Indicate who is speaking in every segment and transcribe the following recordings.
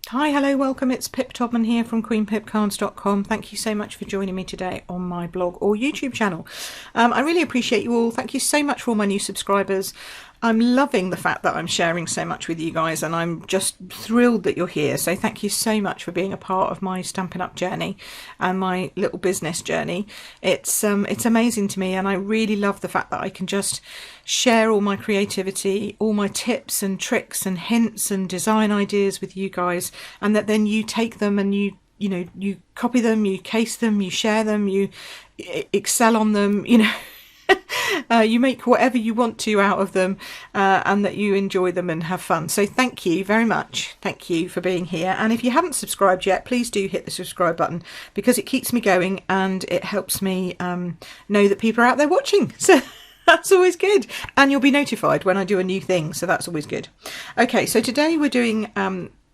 Speaker 1: Hi, hello, welcome. It's Pip Todman here from queenpipcards.com. Thank you so much for joining me today on my blog or YouTube channel. I really appreciate you all. Thank you so much for all my new subscribers. I'm loving the fact that I'm sharing so much with you guys, and I'm just thrilled that you're here. So thank you so much for being a part of my Stampin' Up journey and my little business journey. It's amazing to me, and I really love the fact that I can just share all my creativity, all my tips and tricks and hints and design ideas with you guys, and that then you take them and you copy them, you case them, you share them, you excel on them, you make whatever you want to out of them, and that you enjoy them and have fun. So thank you very much. Thank you for being here. And if you haven't subscribed yet, please do hit the subscribe button, because it keeps me going and it helps me know that people are out there watching. So that's always good. And you'll be notified when I do a new thing. So that's always good. Okay, so today we're doing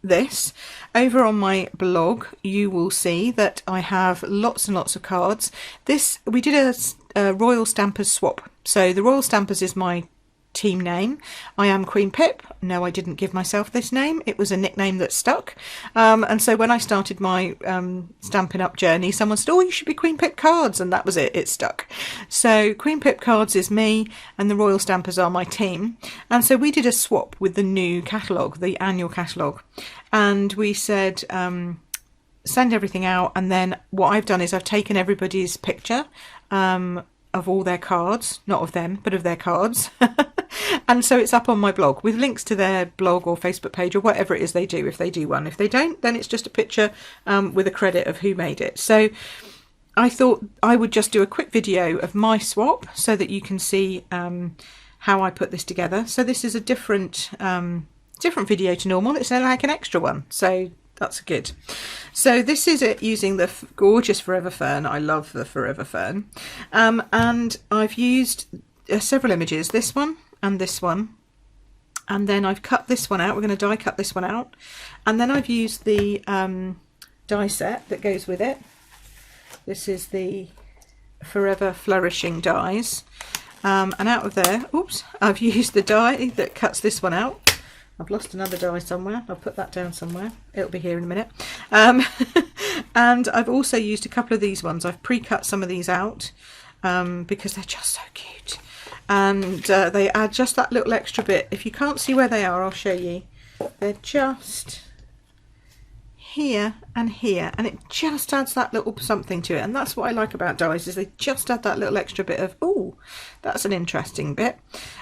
Speaker 1: this. Over on my blog you will see that I have lots and lots of cards. We did a Royal Stampers swap. So the Royal Stampers is my team name. I am Queen Pip. No, I didn't give myself this name. It was a nickname that stuck. And so when I started my Stampin' Up journey, someone said, oh, you should be Queen Pip Cards, and that was it. It stuck. So Queen Pip Cards is me and the Royal Stampers are my team. And so we did a swap with the new catalogue, the annual catalogue. And we said, send everything out. And then what I've done is I've taken everybody's picture of all their cards, not of them, but of their cards. And so it's up on my blog with links to their blog or Facebook page or whatever it is they do, if they do one. If they don't, then it's just a picture with a credit of who made it. So I thought I would just do a quick video of my swap so that you can see how I put this together. So this is a different video to normal. It's like an extra one. So that's good. So this is it using the gorgeous Forever Fern. I love the Forever Fern. And I've used several images, this one and this one. And then I've cut this one out. We're going to die cut this one out. And then I've used the die set that goes with it. This is the Forever Flourishing dies. And out of there, oops, I've used the die that cuts this one out. I've lost another die somewhere. I'll put that down somewhere. It'll be here in a minute. And I've also used a couple of these ones. I've pre-cut some of these out because they're just so cute. And they add just that little extra bit. If you can't see where they are, I'll show you. They're just here and here, and it just adds that little something to it. And that's what I like about dies, is they just add that little extra bit of, oh, that's an interesting bit.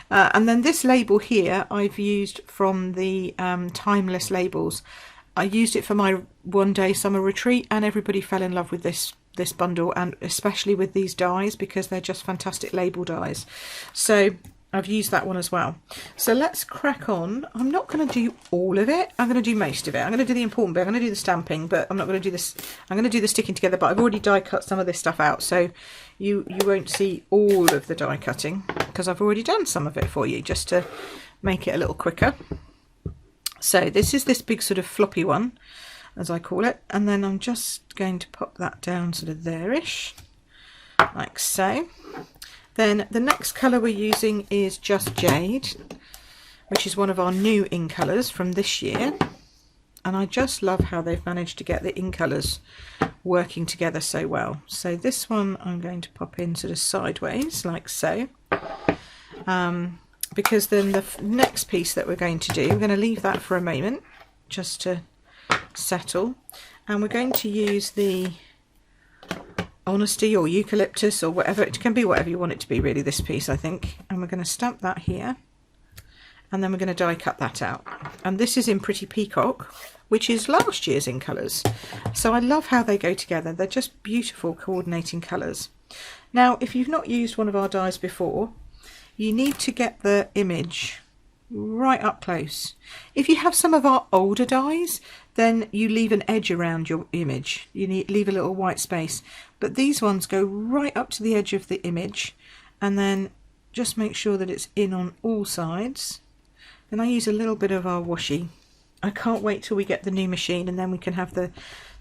Speaker 1: And then this label here I've used from the Timeless labels. I used it for my one-day summer retreat, and everybody fell in love with this bundle, and especially with these dies, because they're just fantastic label dies. So I've used that one as well. So let's crack on. I'm not going to do all of it. I'm going to do most of it. I'm going to do the important bit. I'm going to do the stamping, but I'm not going to do this. I'm going to do the sticking together, but I've already die cut some of this stuff out, so you won't see all of the die cutting, because I've already done some of it for you, just to make it a little quicker. So this is this big sort of floppy one, as I call it, and then I'm just going to pop that down sort of there-ish, like so. Then the next colour we're using is just Jade, which is one of our new in colours from this year. And I just love how they've managed to get the in colours working together so well. So this one I'm going to pop in sort of sideways, like so. Because then the next piece that we're going to do, we're going to leave that for a moment, just to settle. And we're going to use the Honesty or Eucalyptus or whatever. It can be whatever you want it to be, really, this piece, I think. And we're going to stamp that here, and then we're going to die cut that out. And this is in Pretty Peacock, which is last year's in colours. So I love how they go together. They're just beautiful coordinating colours. Now, if you've not used one of our dies before, you need to get the image right up close. If you have some of our older dies, then you leave an edge around your image. You leave a little white space. But these ones go right up to the edge of the image, and then just make sure that it's in on all sides. Then I use a little bit of our washi. I can't wait till we get the new machine, and then we can have the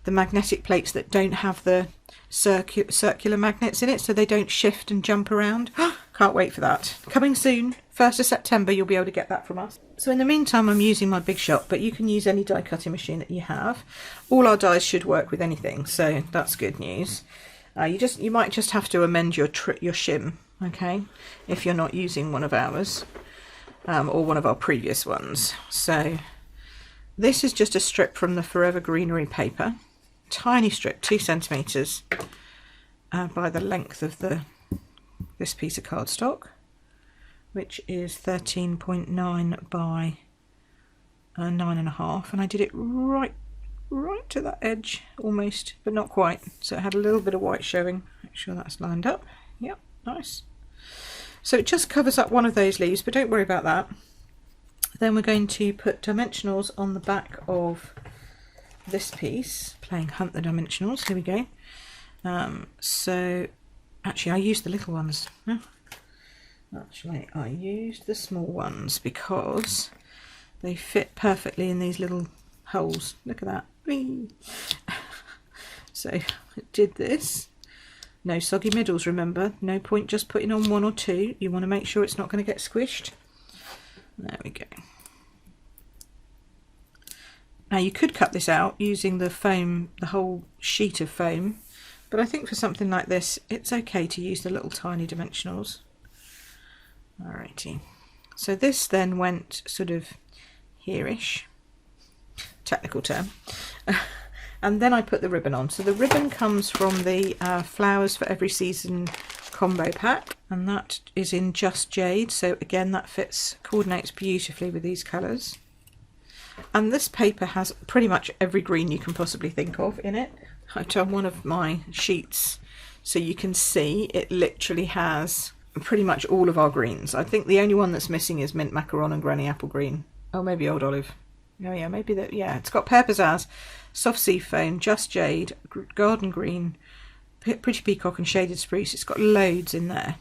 Speaker 1: the magnetic plates that don't have the circular magnets in it, so they don't shift and jump around. Can't wait for that. Coming soon, 1st of September, you'll be able to get that from us. So in the meantime, I'm using my Big Shot, but you can use any die cutting machine that you have. All our dies should work with anything, so that's good news. You might just have to amend your shim, okay, if you're not using one of ours or one of our previous ones. So this is just a strip from the Forever Greenery paper, tiny strip, 2 centimeters by the length of this piece of cardstock, which is 13.9 by 9.5, and I did it right to that edge almost, but not quite, so it had a little bit of white showing. Make sure that's lined up. Yep, nice. So it just covers up one of those leaves, but don't worry about that. Then we're going to put dimensionals on the back of this piece, playing Hunt the Dimensionals. Here we go. So actually I used the little ones. No? Actually I used the small ones because they fit perfectly in these little holes. Look at that. Whee! So I did this. No soggy middles, remember. No point just putting on 1 or 2. You want to make sure it's not going to get squished. There we go. Now you could cut this out using the foam, the whole sheet of foam, but I think for something like this it's okay to use the little tiny dimensionals. Alrighty. So this then went sort of here-ish, technical term. And then I put the ribbon on. So the ribbon comes from the Flowers for Every Season combo pack, and that is in just Jade, so again that coordinates beautifully with these colours. And this paper has pretty much every green you can possibly think of in it. I've done one of my sheets so you can see it literally has pretty much all of our greens. I think the only one that's missing is Mint Macaron and Granny Apple Green. Oh, maybe Old Olive. Oh yeah, maybe that. Yeah, it's got Pear Pizzazz, Soft Sea Foam, Just Jade, Garden Green, Pretty Peacock and Shaded Spruce. It's got loads in there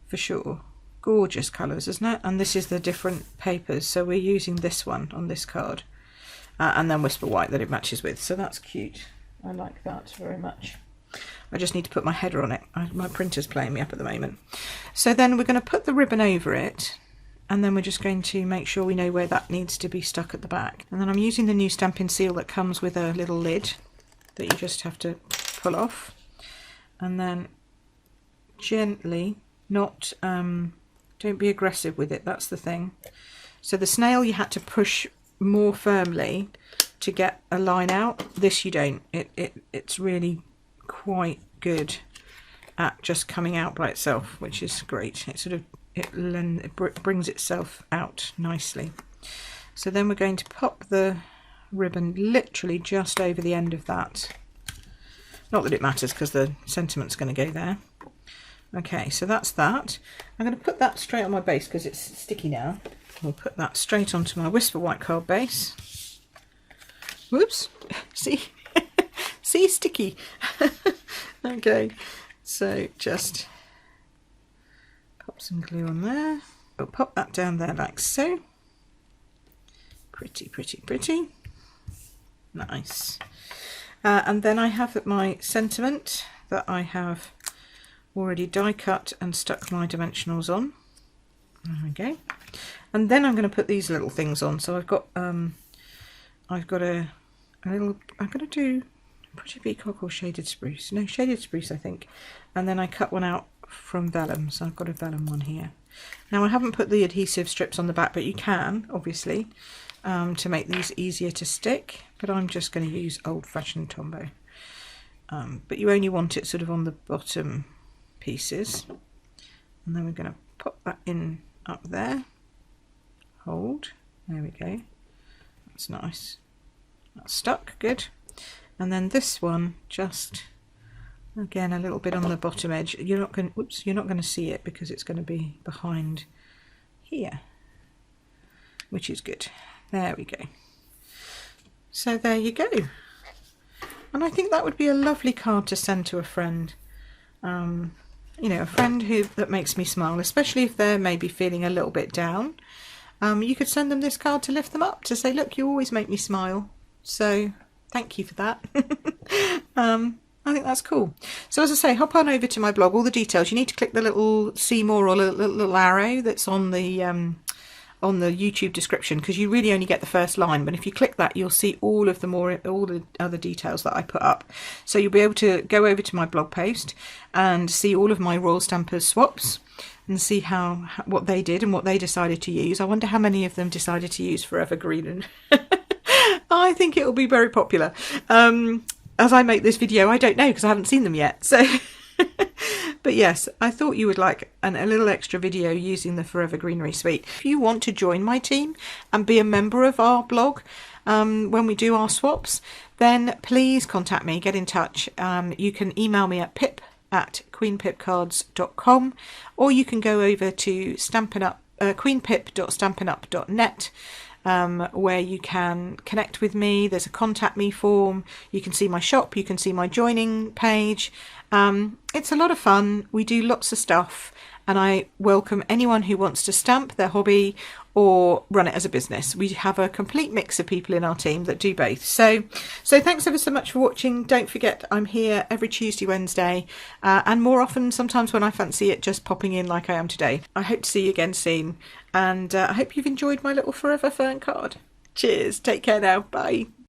Speaker 1: for sure. Gorgeous colours, isn't it? And this is the different papers, so we're using this one on this card and then Whisper White that it matches with, so that's cute. I like that very much. I just need to put my header on it. My printer's playing me up at the moment. So then we're going to put the ribbon over it, and then we're just going to make sure we know where that needs to be stuck at the back. And then I'm using the new Stampin' Seal that comes with a little lid that you just have to pull off, and then gently, not don't be aggressive with it, that's the thing. So the snail you had to push more firmly to get a line out. This you don't. It's really quite good at just coming out by itself, which is great. It brings itself out nicely. So then we're going to pop the ribbon literally just over the end of that. Not that it matters because the sentiment's going to go there. Okay, so that's that. I'm going to put that straight on my base because it's sticky now. We'll put that straight onto my Whisper White card base. Whoops! See? See, sticky. Okay, so just pop some glue on there. We'll pop that down there like so. Pretty, pretty, pretty. Nice. And then I have my sentiment that I have already die cut and stuck my dimensionals on. There we go. And then I'm going to put these little things on. So I've got a little. I'm going to do Pretty Peacock or Shaded Spruce. No, Shaded Spruce, I think. And then I cut one out from vellum, so I've got a vellum one here. Now I haven't put the adhesive strips on the back, but you can obviously to make these easier to stick. But I'm just going to use old-fashioned Tombow. But you only want it sort of on the bottom pieces, and then we're going to pop that in up there. Hold. There we go. That's nice. That's stuck. Good. And then this one, just again a little bit on the bottom edge. You're not going. Whoops! You're not going to see it because it's going to be behind here, which is good. There we go. So there you go. And I think that would be a lovely card to send to a friend. You know, a friend that makes me smile, especially if they're maybe feeling a little bit down. You could send them this card to lift them up, to say, look, you always make me smile. So thank you for that. I think that's cool. So as I say, hop on over to my blog, all the details. You need to click the little see more or little arrow that's on the YouTube description, because you really only get the first line, but if you click that you'll see all the other details that I put up. So you'll be able to go over to my blog post and see all of my Royal Stampers swaps and see what they did and what they decided to use. I wonder how many of them decided to use Forever Green. I think it will be very popular. As I make this video, I don't know because I haven't seen them yet. So but yes, I thought you would like a little extra video using the Forever Greenery suite. If you want to join my team and be a member of our blog when we do our swaps, then please contact me, get in touch. You can email me at pip@queenpipcards.com, or you can go over to queenpip.stampinup.net, where you can connect with me. There's a contact me form. You can see my shop, you can see my joining page. It's a lot of fun. We do lots of stuff, and I welcome anyone who wants to stamp their hobby or run it as a business. We have a complete mix of people in our team that do both. So thanks ever so much for watching. Don't forget, I'm here every Tuesday, Wednesday, and more often sometimes when I fancy it, just popping in like I am today. I hope to see you again soon, and I hope you've enjoyed my little Forever Fern card. Cheers, take care now, bye.